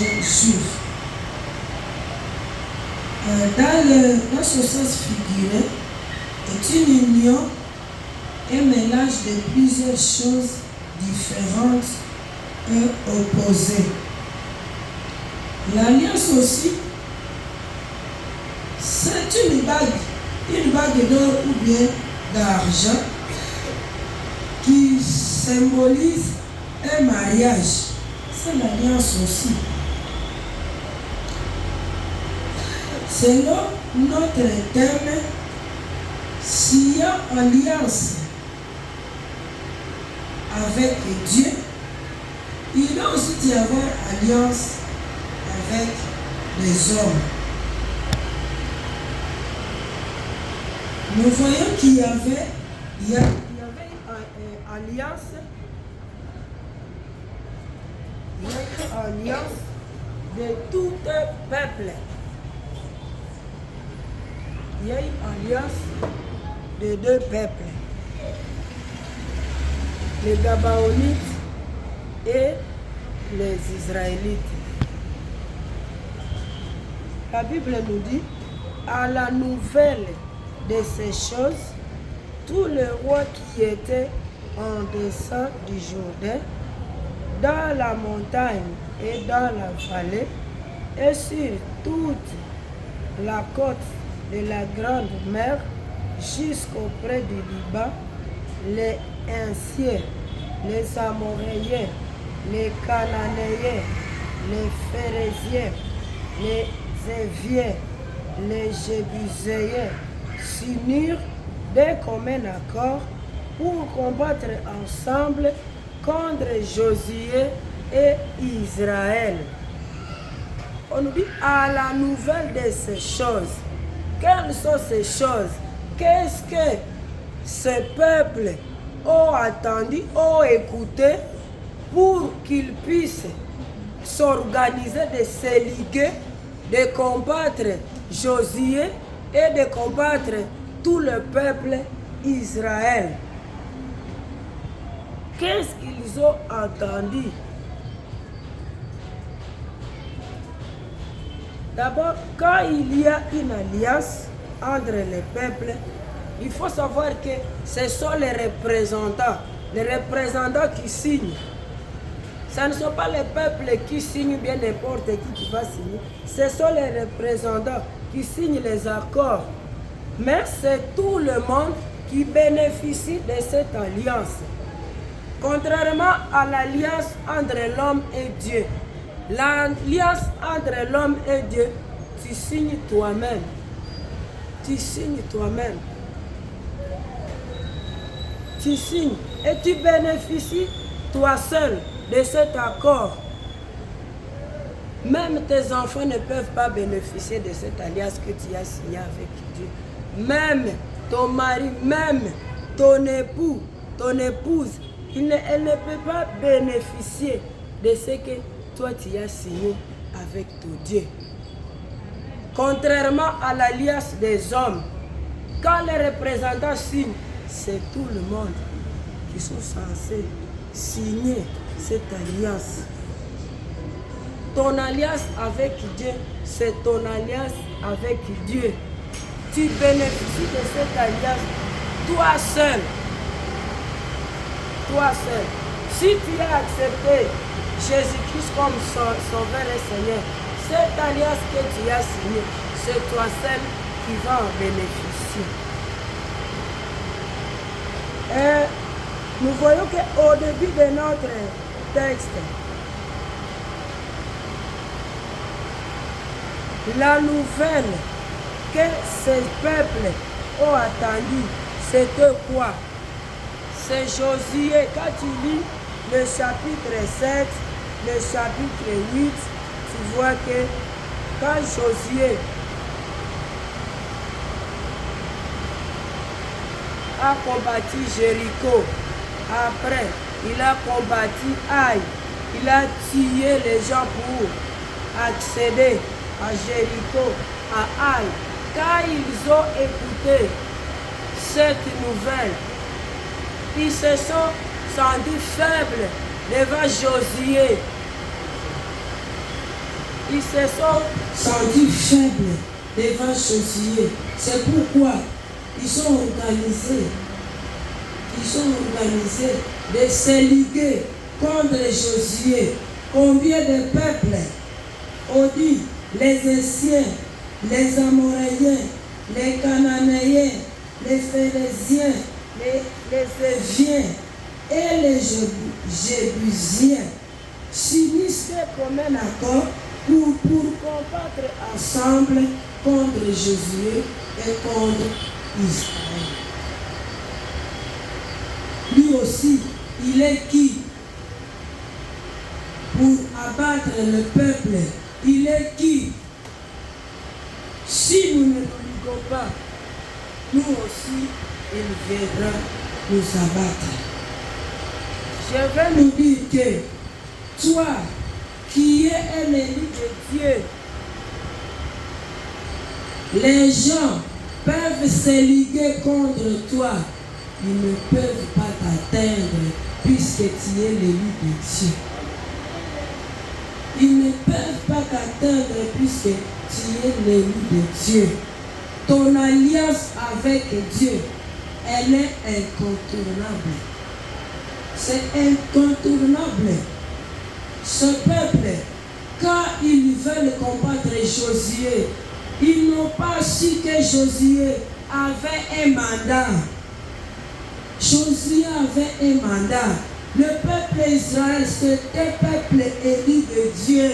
juif. Dans ce sens figuré, est une union et mélange de plusieurs choses différentes et opposées. L'alliance aussi, c'est une bague d'or ou bien d'argent qui symbolise un mariage. C'est l'alliance aussi. Selon notre thème, s'il y a alliance avec Dieu, il doit aussi y avoir alliance avec les hommes. Nous voyons qu'il y avait une alliance. Il y a une alliance de tout peuple. Il y a une alliance de deux peuples. Les Gabaonites et les Israélites. La Bible nous dit, à la nouvelle de ces choses, tous les rois qui étaient en descente du Jourdain, dans la montagne et dans la vallée, et sur toute la côte de la grande mer, jusqu'auprès du Liban, les Anciens, les Amoréens, les Cananéens, les Phérésiens, les Éviens, les Jébuséens s'unirent d'un commun accord pour combattre ensemble contre Josué et Israël. On nous dit à la nouvelle de ces choses. Quelles sont ces choses? Qu'est-ce que ce peuple ont attendu, ont écouté pour qu'ils puissent s'organiser, de se liguer, de combattre Josué et de combattre tout le peuple Israël? Qu'est-ce qu'ils ont entendu? D'abord, quand il y a une alliance entre les peuples, il faut savoir que ce sont les représentants qui signent. Ce ne sont pas les peuples qui signent, bien n'importe qui va signer. Ce sont les représentants qui signent les accords. Mais c'est tout le monde qui bénéficie de cette alliance. Contrairement à l'alliance entre l'homme et Dieu, l'alliance entre l'homme et Dieu, tu signes toi-même. Tu signes toi-même. Tu signes et tu bénéficies toi seul de cet accord. Même tes enfants ne peuvent pas bénéficier de cette alliance que tu as signée avec Dieu. Même ton mari, même ton époux, ton épouse, elle ne peut pas bénéficier de ce que toi tu as signé avec ton Dieu. Contrairement à l'alliance des hommes, quand les représentants signent, c'est tout le monde qui sont censés signer cette alliance. Ton alliance avec Dieu, c'est ton alliance avec Dieu. Tu bénéficies de cette alliance toi seul. Toi seul. Si tu as accepté Jésus-Christ comme sauveur et Seigneur, cette alliance que tu as signée, c'est toi seul qui vas en bénéficier. Et nous voyons qu'au début de notre texte, la nouvelle que ces peuples ont attendue, c'était quoi? C'est Josué. Quand tu lis le chapitre 7, le chapitre 8, tu vois que quand Josué a combattu Jéricho, après il a combattu Aïe, il a tué les gens pour accéder à Jéricho, à Aïe. Quand ils ont écouté cette nouvelle, ils se sont sentis faibles devant Josué. ils se sont sentis faibles devant Josué. C'est pourquoi ils sont organisés de se liguer contre Josué. Combien de peuples ont dit les Essiens, les Amoréens, les Cananéens, les Phéréziens, les Éviens et les Jébusiens s'unissent comme un accord pour combattre ensemble contre Josué et contre Israël. Lui aussi, il est qui? Pour abattre le peuple, il est qui? Si nous ne nous liguons pas, nous aussi, il viendra nous abattre. Je vais nous dire que toi, qui es un élu de Dieu, les gens peuvent se liguer contre toi. Ils ne peuvent pas t'atteindre puisque tu es l'élu de Dieu. Ils ne peuvent pas t'atteindre puisque tu es l'élu de Dieu. Ton alliance avec Dieu, elle est incontournable. C'est incontournable. Ce peuple, quand ils veulent combattre Josué, ils n'ont pas su que Josué avait un mandat. Josué avait un mandat. Le peuple Israël, c'était un peuple élu de Dieu.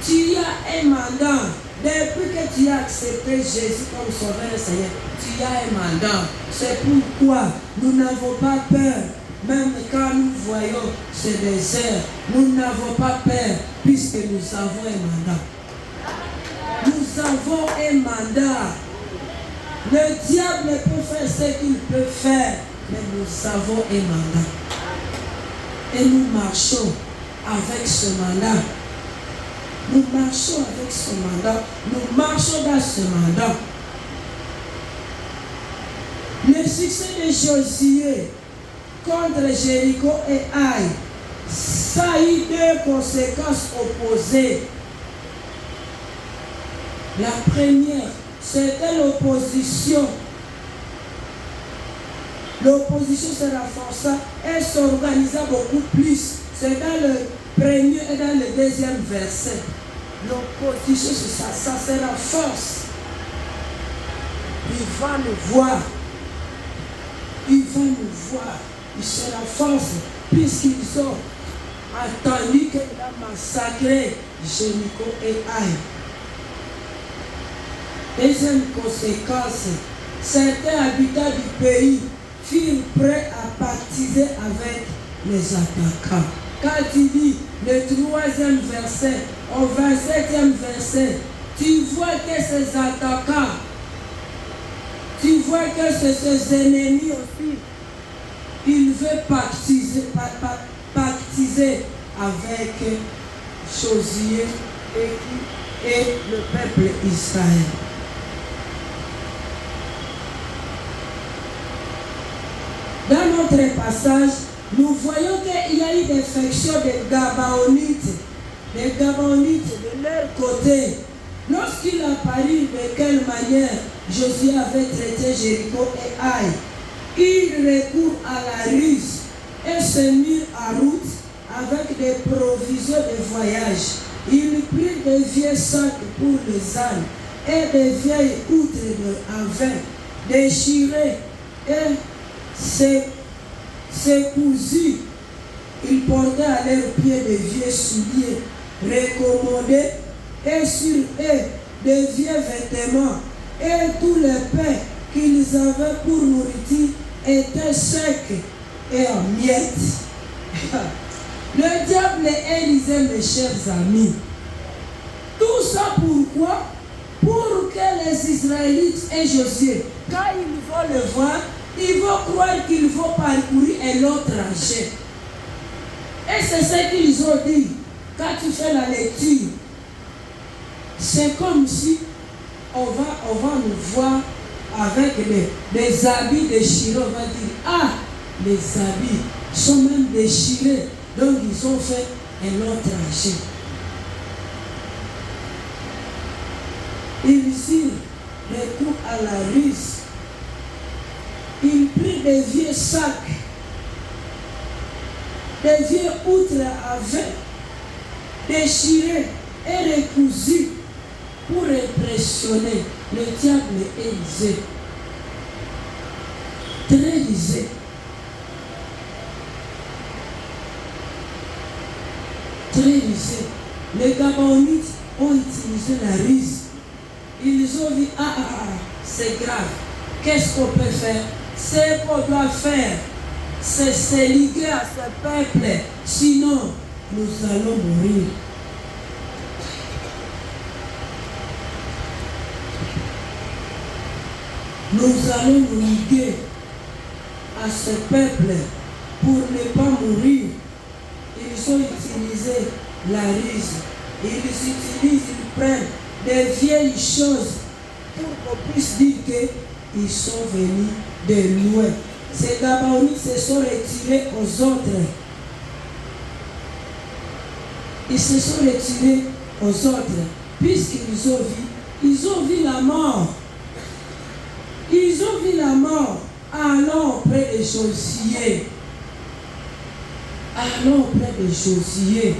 Tu as un mandat. Depuis que tu as accepté Jésus comme sauveur et Seigneur, tu as un mandat. C'est pourquoi nous n'avons pas peur. Même quand nous voyons ce désert, nous n'avons pas peur puisque nous avons un mandat. Nous avons un mandat. Le diable peut faire ce qu'il peut faire, mais nous avons un mandat. Et nous marchons avec ce mandat. Nous marchons avec ce mandat. Nous marchons dans ce mandat. Le succès de Josué contre Jéricho et Aï, ça a eu deux conséquences opposées. La première, c'était l'opposition. L'opposition se renforça et s'organisa beaucoup plus. C'est dans le premier et dans le deuxième verset. L'opposition, ça se renforce. Il va nous voir. Il va nous voir. Il se renforce puisqu'ils ont attendu qu'il a massacré Jéricho et Aï. Deuxième conséquence, certains habitants du pays furent prêts à pactiser avec les attaquants. Quand tu lis le troisième verset au 27e verset, tu vois que ces attaquants, tu vois que ces ennemis aussi, ils veulent pactiser avec Josué et le peuple Israël. Dans notre passage, nous voyons qu'il y a eu des factions des Gabaonites. Les Gabaonites de leur côté, lorsqu'il apparut de quelle manière Josué avait traité Jéricho et Aï, ils recourent à la ruse et se mirent en route avec des provisions de voyage. Ils prirent des vieux sacs pour les ânes et des vieilles outres en vin déchirées et c'est cousu. Ils portaient à leurs pieds des vieux souliers recommandés et sur eux des vieux vêtements. Et tous les pains qu'ils avaient pour nourriture étaient secs et en miettes. Le diable élisait, mes chers amis. Tout ça pourquoi? Pour que les Israélites et Josué, quand ils vont le voir, ils vont croire qu'ils vont parcourir un autre trajet. Et c'est ce qu'ils ont dit. Quand tu fais la lecture, c'est comme si on va nous voir avec des habits déchirés. On va dire, ah, les habits sont même déchirés. Donc ils ont fait un autre âgé. Ils eurent recours à la ruse. Ils prirent des vieux sacs, des vieux outres avec déchirés et recousus pour impressionner le diable Élisée. Très lisé. Très lisé. Les Gabonites ont utilisé la ruse. Ils ont dit, c'est grave. Qu'est-ce qu'on peut faire? Ce qu'on doit faire, c'est se liguer à ce peuple. Sinon, nous allons mourir. Nous allons nous liguer à ce peuple pour ne pas mourir. Ils ont utilisé la ruse. Ils prennent des vieilles choses pour qu'on puisse dire qu'ils sont venus de loin. Ces Gabonites se sont retirés aux autres. Ils se sont retirés aux autres, puisqu'ils ont vu la mort. Ils ont vu la mort. Allons près de Josué. Allons près de Josué.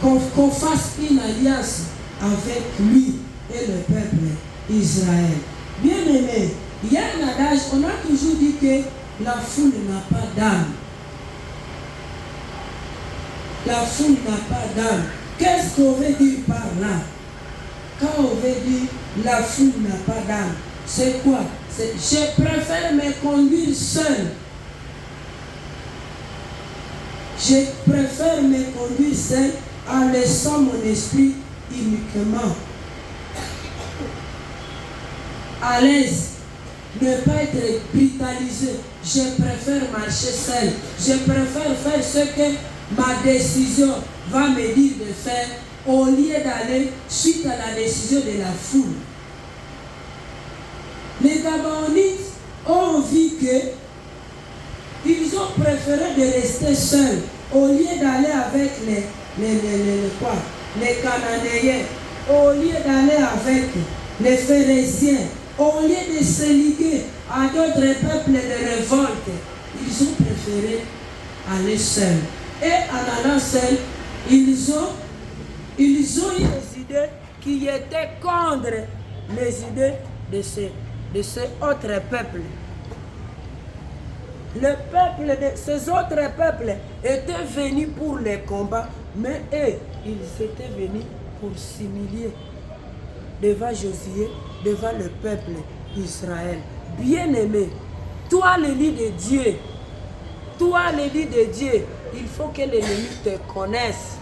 Qu'on fasse une alliance avec lui et le peuple Israël. Bien aimé, il y a un adage, on a toujours dit que la foule n'a pas d'âme. La foule n'a pas d'âme. Qu'est-ce qu'on veut dire par là? Quand on veut dire la foule n'a pas d'âme, c'est quoi? Je préfère me conduire seul. Je préfère me conduire seul en laissant mon esprit uniquement à l'aise, ne pas être brutalisé. Je préfère marcher seul. Je préfère faire ce que ma décision va me dire de faire au lieu d'aller suite à la décision de la foule. Les Gabonites ont vu qu'ils ont préféré de rester seuls au lieu d'aller avec les Cananéens, au lieu d'aller avec les Phérésiens, au lieu de se liguer à d'autres peuples de révolte. Ils ont préféré aller seuls. Et en allant seuls, ils ont eu des idées qui étaient contre les idées de ces autres peuples. Le peuple de ces autres peuples étaient venus pour les combats, mais eux, ils étaient venus pour s'humilier devant Josué, devant le peuple d'Israël. Bien-aimé, toi l'élite de Dieu, il faut que l'ennemi te connaisse.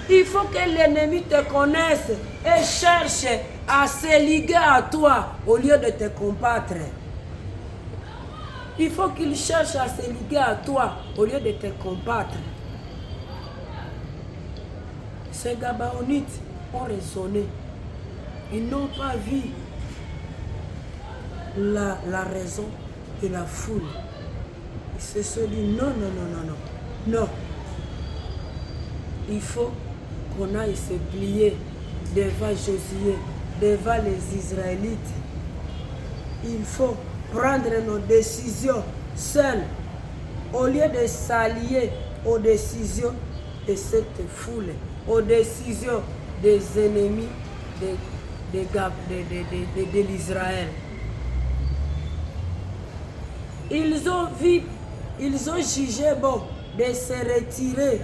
Il faut que l'ennemi te connaisse et cherche à se liguer à toi au lieu de te combattre. Il faut qu'il cherche à se liguer à toi au lieu de te combattre. Ces Gabonites ont raisonné. Ils n'ont pas vu la raison de la foule. Ils se sont dit non. Il faut qu'on aille se plier devant Josué, devant les Israélites. Il faut prendre nos décisions seuls au lieu de s'allier aux décisions de cette foule, aux décisions des ennemis de l'Israël. Ils ont jugé bon de se retirer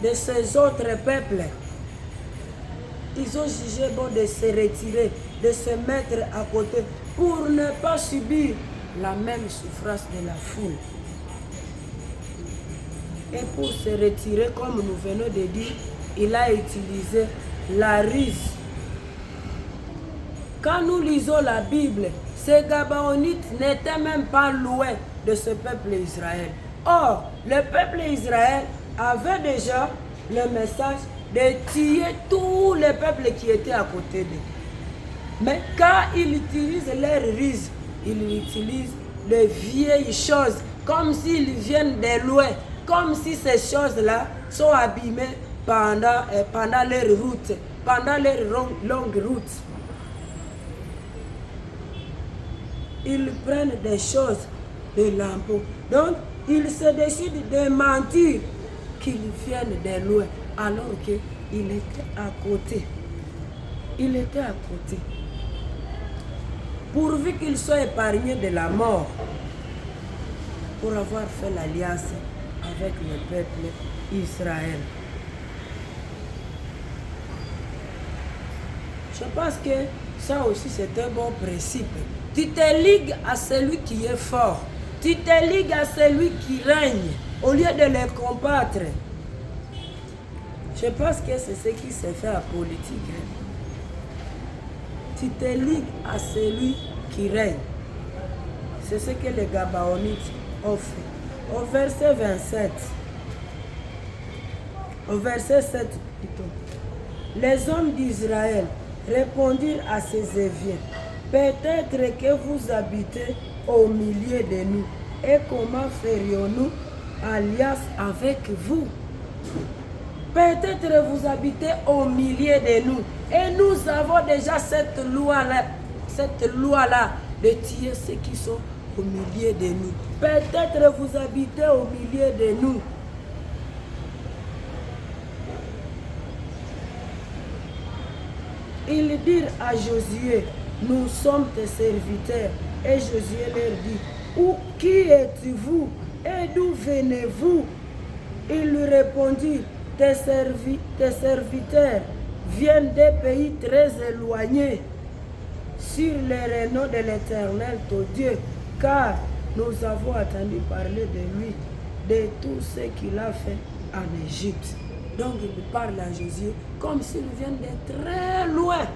de ces autres peuples. Ils ont jugé bon de se retirer, de se mettre à côté pour ne pas subir la même souffrance de la foule. Et pour se retirer, comme nous venons de dire, il a utilisé la ruse. Quand nous lisons la Bible, ces Gabonites n'étaient même pas loin de ce peuple Israël. Or, le peuple Israël avait déjà le message de tuer tous les peuples qui étaient à côté d'eux. Mais quand ils utilisent leur ruse, ils utilisent de vieilles choses, comme s'ils viennent de loin, comme si ces choses-là sont abîmées pendant leur route, pendant leur longue route. Ils prennent des choses de l'impôt. Donc, ils se décident de mentir qu'ils viennent de loin, alors qu'il était à côté. Il était à côté. Pourvu qu'ils soient épargnés de la mort, pour avoir fait l'alliance avec le peuple Israël. Je pense que ça aussi c'est un bon principe. Tu te ligues à celui qui est fort. Tu te ligues à celui qui règne au lieu de les combattre. Je pense que c'est ce qui s'est fait en politique. Tu te ligues à celui qui règne. C'est ce que les Gabaonites ont fait. Au verset 27, au verset 7 plutôt, les hommes d'Israël répondirent à ces Éviens, peut-être que vous habitez au milieu de nous, et comment ferions-nous alliance avec vous? Peut-être vous habitez au milieu de nous, et nous avons déjà cette loi-là de tuer ceux qui sont au milieu de nous. Peut-être vous habitez au milieu de nous. Ils dirent à Josué, nous sommes tes serviteurs. Et Josué leur dit, qui êtes-vous et d'où venez-vous? Ils lui répondirent, tes serviteurs viennent des pays très éloignés, sur les renom de l'Éternel, ton Dieu, car nous avons entendu parler de lui, de tout ce qu'il a fait en Égypte. Donc il parle à Josué comme s'ils viennent de très loin.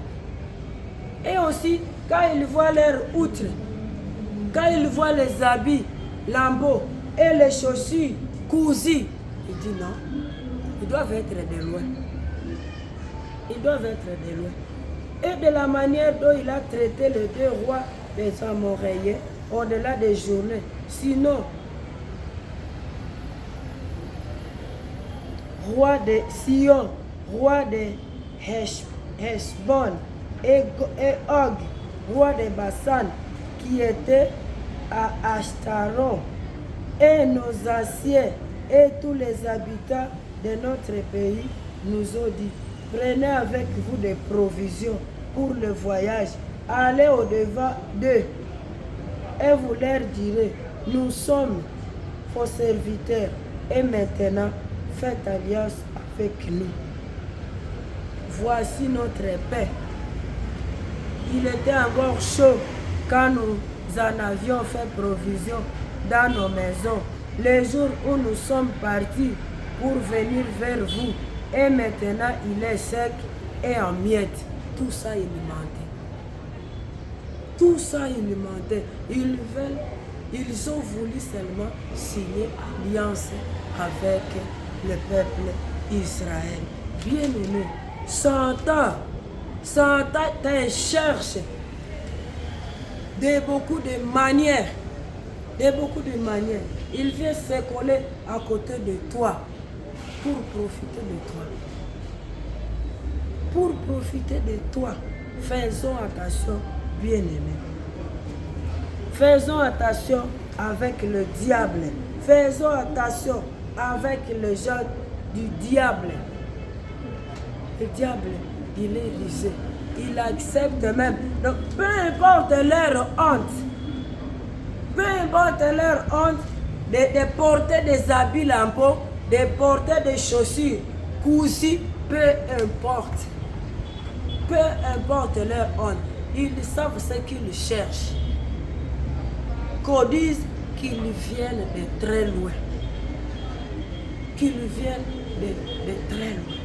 Et aussi, quand il voit leurs outres, quand il voit les habits, lambeaux et les chaussures cousues, il dit non, ils doivent être de loin. Ils doivent être de loin. Et de la manière dont il a traité les deux rois des Amoréens au-delà des journées. Sinon, roi de Sion, roi de Heshbon et Og, roi de Bassan, qui était à Ashtaron, et nos anciens et tous les habitants de notre pays nous ont dit, prenez avec vous des provisions pour le voyage, allez au-devant d'eux, et vous leur direz, nous sommes vos serviteurs, et maintenant faites alliance avec nous. Voici notre paix. Il était encore chaud quand nous en avions fait provision dans nos maisons, les jours où nous sommes partis pour venir vers vous, et maintenant il est sec et en miettes. Tout ça il mentait. Tout ça il mentait. Ils ont voulu seulement signer alliance avec le peuple Israël. Bien-aimé, Satan cherche de beaucoup de manières. Il vient se coller à côté de toi pour profiter de toi. Pour profiter de toi. Faisons attention, bien-aimés. Faisons attention avec le diable. Faisons attention avec le genre du diable. Le diable, il est rusé. Il accepte même. Donc, peu importe leur honte, de porter des habits lambeaux, de porter des chaussures cousues, peu importe. Peu importe leur honte, ils savent ce qu'ils cherchent. Qu'on dise qu'ils viennent de très loin. Qu'ils viennent de très loin.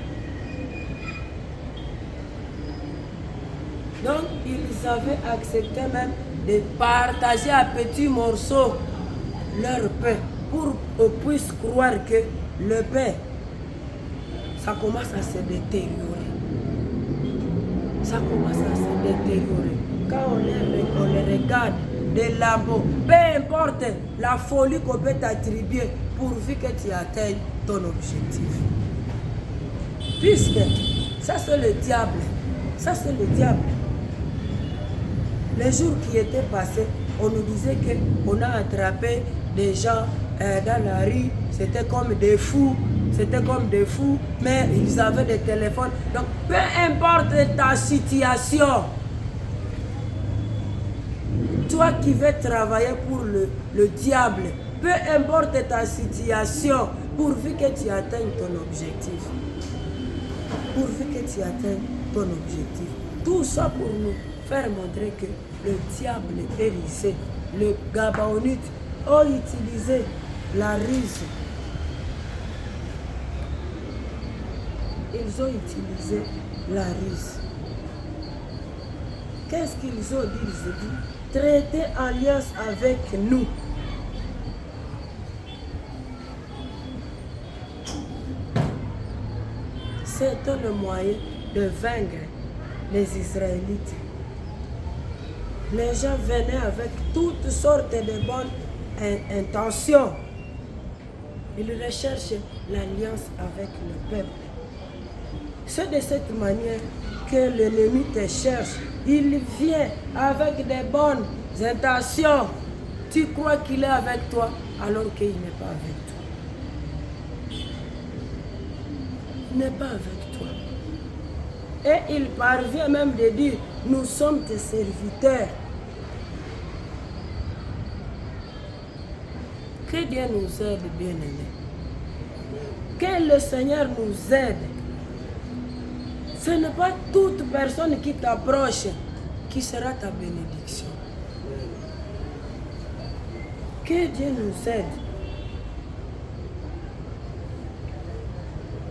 Donc, ils avaient accepté même de partager à petits morceaux leur pain pour qu'on puisse croire que le pain, ça commence à se détériorer. Ça commence à se détériorer. Quand on les regarde, des lambeaux, peu importe la folie qu'on peut attribuer pourvu que tu atteignes ton objectif. Puisque ça c'est le diable. Ça c'est le diable. Les jours qui étaient passés, on nous disait qu'on a attrapé des gens dans la rue, c'était comme des fous, mais ils avaient des téléphones. Donc, peu importe ta situation, toi qui veux travailler pour le diable, peu importe ta situation, pourvu que tu atteignes ton objectif. Pourvu que tu atteignes ton objectif. Tout ça pour nous faire montrer que le diable est risé. Le Gabaonite a utilisé la ruse. Ils ont utilisé la ruse. Qu'est-ce qu'ils ont dit? Ils ont dit, traiter alliance avec nous. C'était le moyen de vaincre les Israélites. Les gens venaient avec toutes sortes de bonnes intentions. Ils recherchent l'alliance avec le peuple. C'est de cette manière que l'ennemi te cherche. Il vient avec des bonnes intentions. Tu crois qu'il est avec toi alors qu'il n'est pas avec toi. Il n'est pas avec toi. Et il parvient même de dire, nous sommes tes serviteurs. Que Dieu nous aide, bien-aimés. Que le Seigneur nous aide. Ce n'est pas toute personne qui t'approche qui sera ta bénédiction. Que Dieu nous aide.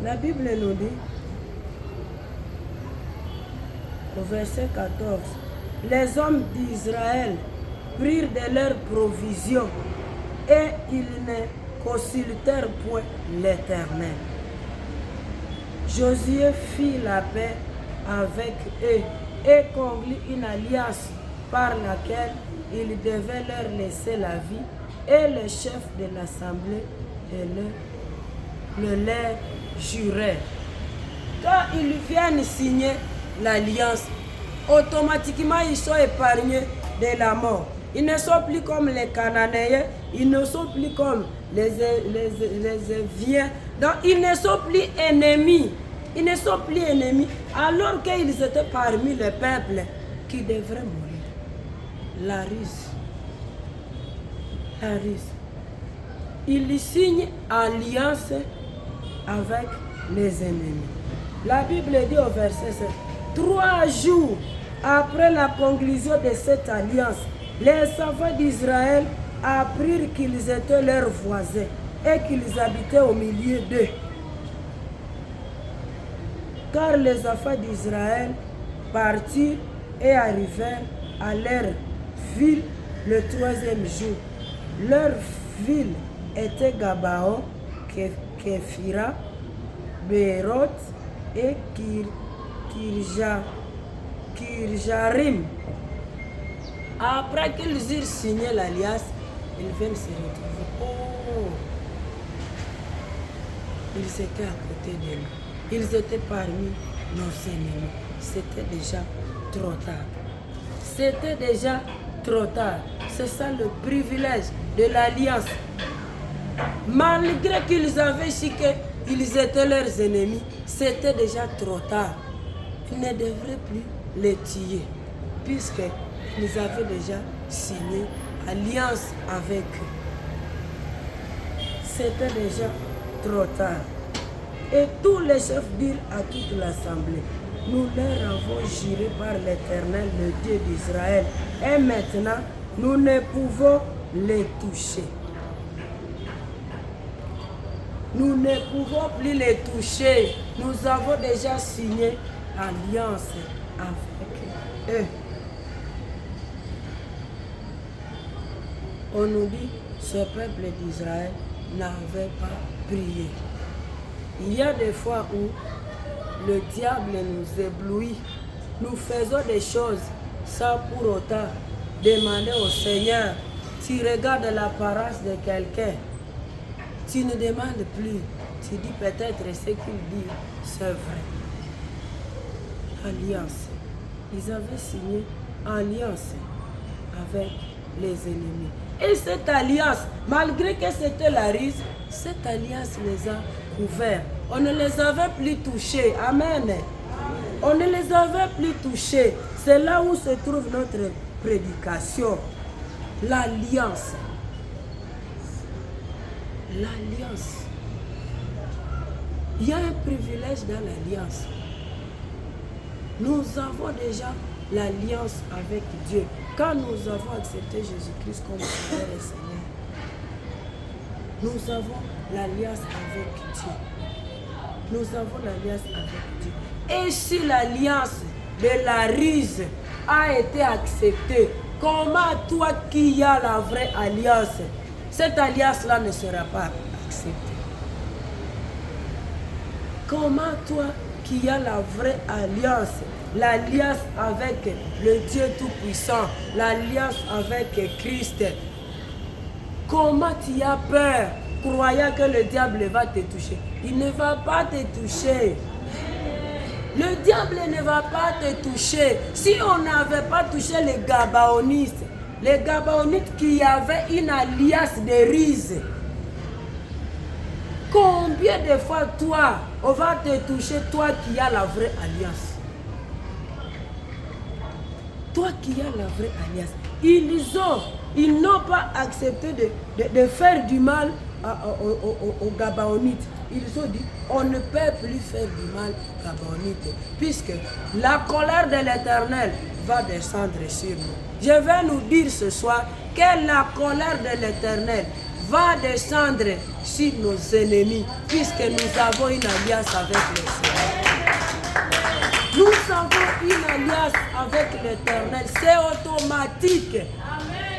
La Bible nous dit, au verset 14, les hommes d'Israël prirent de leurs provisions et ils ne consultèrent point l'Éternel. Josué fit la paix avec eux et conclut une alliance par laquelle il devait leur laisser la vie, et le chef de l'assemblée le leur jurait. Quand ils viennent signer l'alliance, automatiquement ils sont épargnés de la mort. Ils ne sont plus comme les Cananéens, ils ne sont plus comme les Éviens, donc ils ne sont plus ennemis. Ils ne sont plus ennemis, alors qu'ils étaient parmi les peuples qui devraient mourir. La ruse. La ruse. Ils signent alliance avec les ennemis. La Bible dit au verset 7, 3 jours après la conclusion de cette alliance, les enfants d'Israël apprirent qu'ils étaient leurs voisins et qu'ils habitaient au milieu d'eux. Car les enfants d'Israël partirent et arrivèrent à leur ville le 3e jour. Leur ville était Gabaon, Képhira, Béroth et Kirjarim. Après qu'ils eurent signé l'alliance, ils viennent se retrouver. Oh! Ils étaient à côté de nous. Ils étaient parmi nos ennemis. C'était déjà trop tard. C'était déjà trop tard. C'est ça le privilège de l'alliance. Malgré qu'ils avaient su qu'ils étaient leurs ennemis, c'était déjà trop tard. Ils ne devraient plus les tuer, puisqu'ils avaient déjà signé alliance avec eux. C'était déjà trop tard. Et tous les chefs dirent à toute l'assemblée, nous leur avons juré par l'Éternel, le Dieu d'Israël, et maintenant nous ne pouvons les toucher. Nous ne pouvons plus les toucher. Nous avons déjà signé alliance avec eux. On nous dit, ce peuple d'Israël n'avait pas prié. Il y a des fois où le diable nous éblouit. Nous faisons des choses sans pour autant demander au Seigneur. Tu regardes l'apparence de quelqu'un. Tu ne demandes plus. Tu dis peut-être ce qu'il dit, c'est vrai. Alliance. Ils avaient signé alliance avec les ennemis. Et cette alliance, malgré que c'était la ruse, cette alliance les a couverts. On ne les avait plus touchés. Amen. On ne les avait plus touchés. C'est là où se trouve notre prédication. L'alliance. L'alliance. Il y a un privilège dans l'alliance. Nous avons déjà l'alliance avec Dieu. Quand nous avons accepté Jésus-Christ comme Seigneur et Seigneur, nous avons l'alliance avec Dieu. Nous avons l'alliance avec Dieu. Et si l'alliance de la ruse a été acceptée, comment toi qui as la vraie alliance, cette alliance-là ne sera pas acceptée? Comment toi qui as la vraie alliance, l'alliance avec le Dieu Tout-Puissant, l'alliance avec Christ, comment tu as peur, croyant que le diable va te toucher? Il ne va pas te toucher. Le diable ne va pas te toucher. Si on n'avait pas touché les Gabaonites qui avaient une alliance de ruse, combien de fois toi, on va te toucher, toi qui as la vraie alliance? Toi qui as la vraie alliance. Ils n'ont pas accepté de faire du mal aux Gabaonites. Ils ont dit, on ne peut plus faire du mal aux Gabaonites, puisque la colère de l'Éternel va descendre sur nous. Je vais nous dire ce soir que la colère de l'Éternel va descendre sur nos ennemis, puisque nous avons une alliance avec le Seigneur. Nous avons une alliance avec l'Éternel. C'est automatique.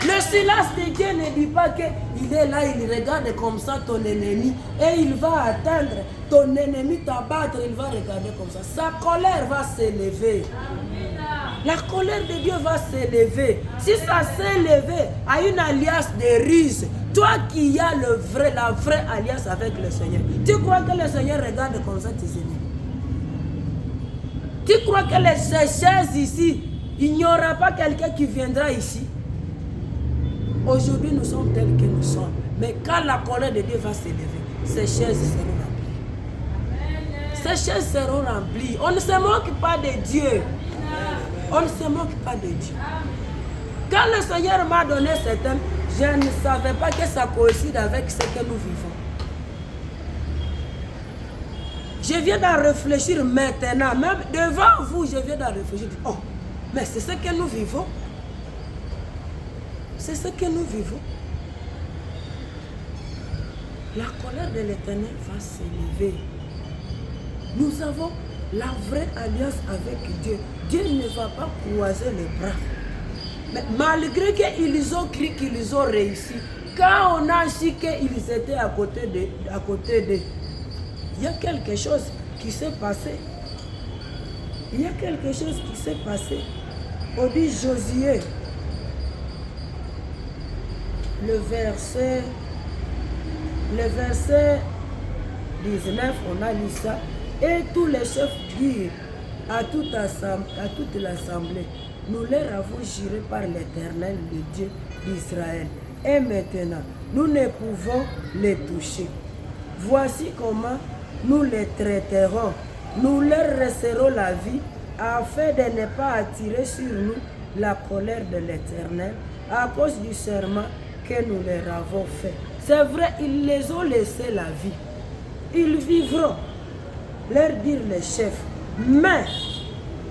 Le silence de Dieu ne dit pas qu'il est là, il regarde comme ça ton ennemi et il va atteindre ton ennemi, t'abattre, il va regarder comme ça. Sa colère va s'élever. La colère de Dieu va s'élever. Si ça s'est élevé à une alliance de ruse, toi qui as la vraie alliance avec le Seigneur, tu crois que le Seigneur regarde comme ça tes ennemis? Tu crois que ces chaises ici, il n'y aura pas quelqu'un qui viendra ici? Aujourd'hui, nous sommes tels que nous sommes. Mais quand la colère de Dieu va s'élever, ces chaises seront remplies. Ces chaises seront remplies. On ne se moque pas de Dieu. On ne se moque pas de Dieu. Quand le Seigneur m'a donné ce thème, je ne savais pas que ça coïncide avec ce que nous vivons. Je viens d'en réfléchir maintenant. Même devant vous, je viens d'en réfléchir. Oh, mais c'est ce que nous vivons. C'est ce que nous vivons. La colère de l'Éternel va s'élever. Nous avons la vraie alliance avec Dieu. Dieu ne va pas croiser les bras. Mais malgré qu'ils ont cru qu'ils ont réussi, quand on a su qu'ils étaient à côté d'eux, il y a quelque chose qui s'est passé. Il y a quelque chose qui s'est passé. On dit Josué. Le verset 19, on a lu ça. Et tous les chefs dirent à toute l'assemblée, nous leur avons juré par l'Éternel, le Dieu d'Israël. Et maintenant, nous ne pouvons les toucher. Voici comment nous les traiterons. Nous leur resserrons la vie afin de ne pas attirer sur nous la colère de l'Éternel à cause du serment que nous leur avons fait. C'est vrai, ils les ont laissé la vie. Ils vivront, leur dirent les chefs. Mais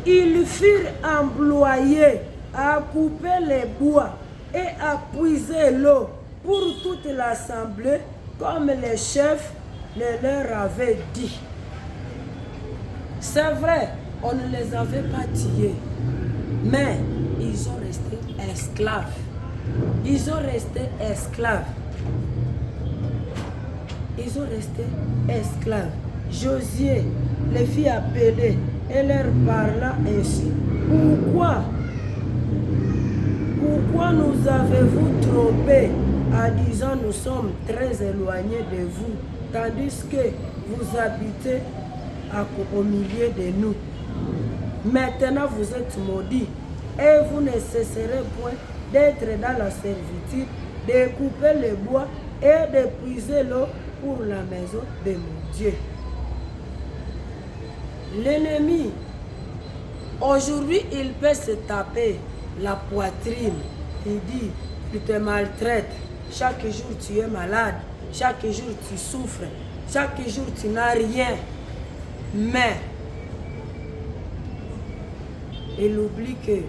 ils furent employés à couper les bois et à puiser l'eau pour toute l'assemblée, comme les chefs le leur avaient dit. C'est vrai, on ne les avait pas tués, mais ils ont resté esclaves. Ils ont resté esclaves. Ils ont resté esclaves. Josué les fit appeler et leur parla ainsi. Pourquoi nous avez-vous trompé en disant nous sommes très éloignés de vous, tandis que vous habitez au milieu de nous. Maintenant vous êtes maudits et vous ne cesserez point d'être dans la servitude, de couper le bois et de puiser l'eau pour la maison de mon Dieu. L'ennemi, aujourd'hui, il peut se taper la poitrine. Il dit, il te maltraite. Chaque jour, tu es malade. Chaque jour, tu souffres. Chaque jour, tu n'as rien. Mais, il oublie que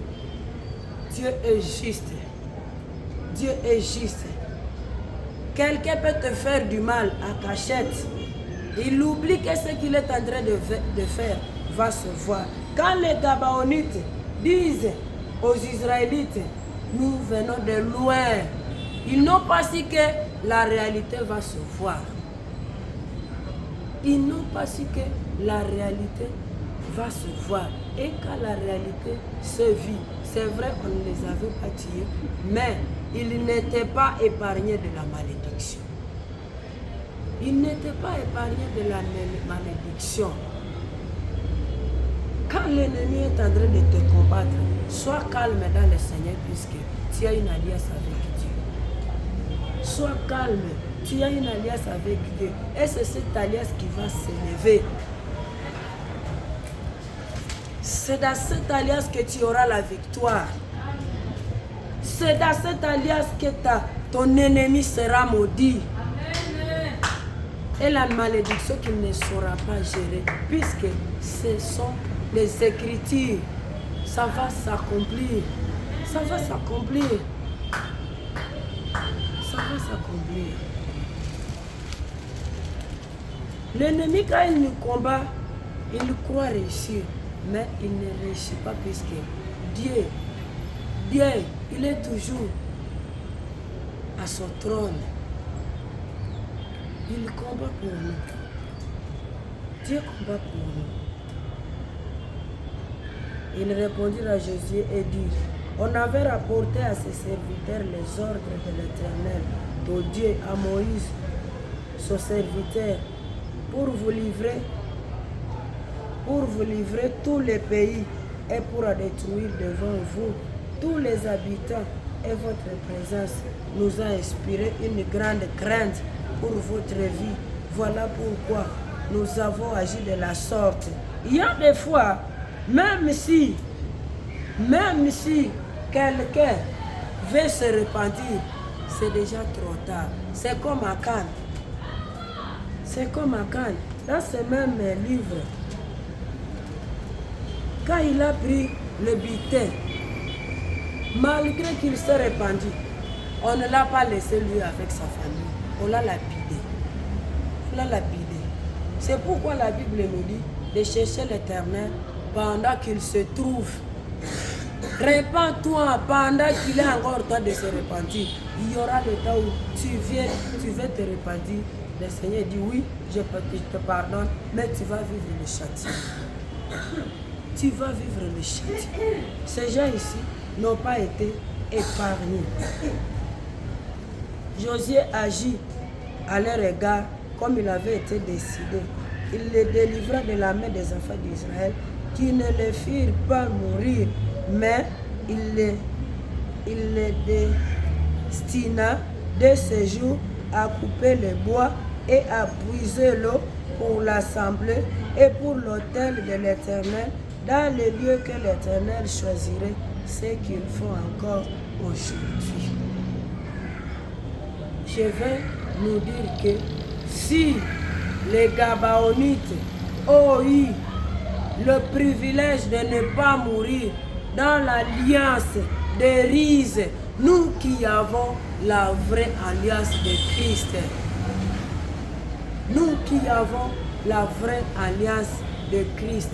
Dieu est juste. Dieu est juste. Quelqu'un peut te faire du mal à cachette. Il oublie que ce qu'il est en train de faire va se voir. Quand les Gabaonites disent aux Israélites, nous venons de loin, ils n'ont pas su que la réalité va se voir. Ils n'ont pas su que la réalité va se voir. Et quand la réalité se vit, c'est vrai qu'on ne les avait pas tués, mais ils n'étaient pas épargnés de la malédiction. Ils n'étaient pas épargnés de la malédiction. Quand l'ennemi est en train de te combattre, sois calme dans le Seigneur puisque tu as une alliance avec Dieu. Sois calme, tu as une alliance avec Dieu. Et c'est cette alliance qui va s'élever. C'est dans cette alliance que tu auras la victoire. C'est dans cette alliance que ton ennemi sera maudit. Et la malédiction qu'il ne saura pas gérer, puisque ce sont les Écritures. Ça va s'accomplir. Ça va s'accomplir. Ça va s'accomplir. L'ennemi, quand il nous combat, il croit réussir. Mais il ne réussit pas puisque Dieu, il est toujours à son trône. Il combat pour nous. Dieu combat pour nous. Il répondit à Josué et dit, on avait rapporté à ses serviteurs les ordres de l'Éternel, ton Dieu, à Moïse, son serviteur, pour vous livrer tous les pays et pour détruire devant vous tous les habitants, et votre présence nous a inspiré une grande crainte pour votre vie. Voilà pourquoi nous avons agi de la sorte. Il y a des fois, même si quelqu'un veut se repentir, c'est déjà trop tard. C'est comme Akan. C'est comme Akan. Dans ce même livre, quand il a pris le butin, malgré qu'il s'est répandu, on ne l'a pas laissé lui avec sa famille. On l'a lapidé. On l'a lapidé. C'est pourquoi la Bible nous dit de chercher l'Éternel pendant qu'il se trouve. Répands-toi pendant qu'il est encore temps de se repentir. Il y aura le temps où tu veux te repentir. Le Seigneur dit oui, je te pardonne, mais tu vas vivre le châtiment. Tu vas vivre le châtiment. Ces gens ici n'ont pas été épargnés. Josué agit à leur égard comme il avait été décidé. Il les délivra de la main des enfants d'Israël qui ne les firent pas mourir, mais il les destina de ce jour à couper le bois et à puiser l'eau pour l'assembler et pour l'autel de l'Éternel dans les lieux que l'Éternel choisirait, ce qu'ils font encore aujourd'hui. Je vais nous dire que si les Gabaonites ont eu le privilège de ne pas mourir dans l'alliance de Rise, nous qui avons la vraie alliance de Christ, nous qui avons la vraie alliance de Christ,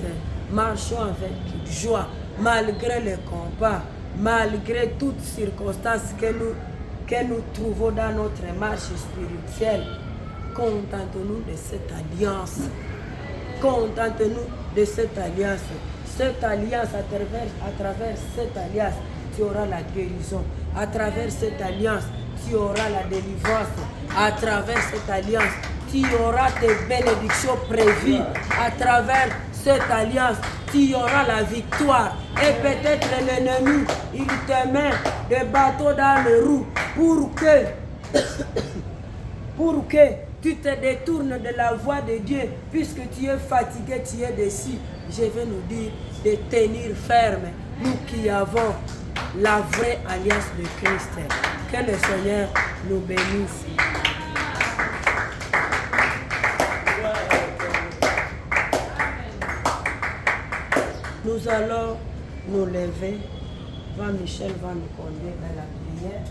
marchons avec joie, malgré les combats, malgré toutes circonstances que nous trouvons dans notre marche spirituelle. Contentons-nous de cette alliance. Contentons-nous de cette alliance. Cette alliance, à travers cette alliance, tu auras la guérison. À travers cette alliance, tu auras la délivrance. À travers cette alliance, tu auras tes bénédictions prévues. À travers cette alliance, tu auras la victoire. Et peut-être l'ennemi, il te met des bateaux dans les roues pour que tu te détournes de la voie de Dieu, puisque tu es fatigué, tu es déçu. Je vais nous dire de tenir ferme, nous qui avons la vraie alliance de Christ. Que le Seigneur nous bénisse. Nous allons nous lever. Michel va nous conduire dans la prière.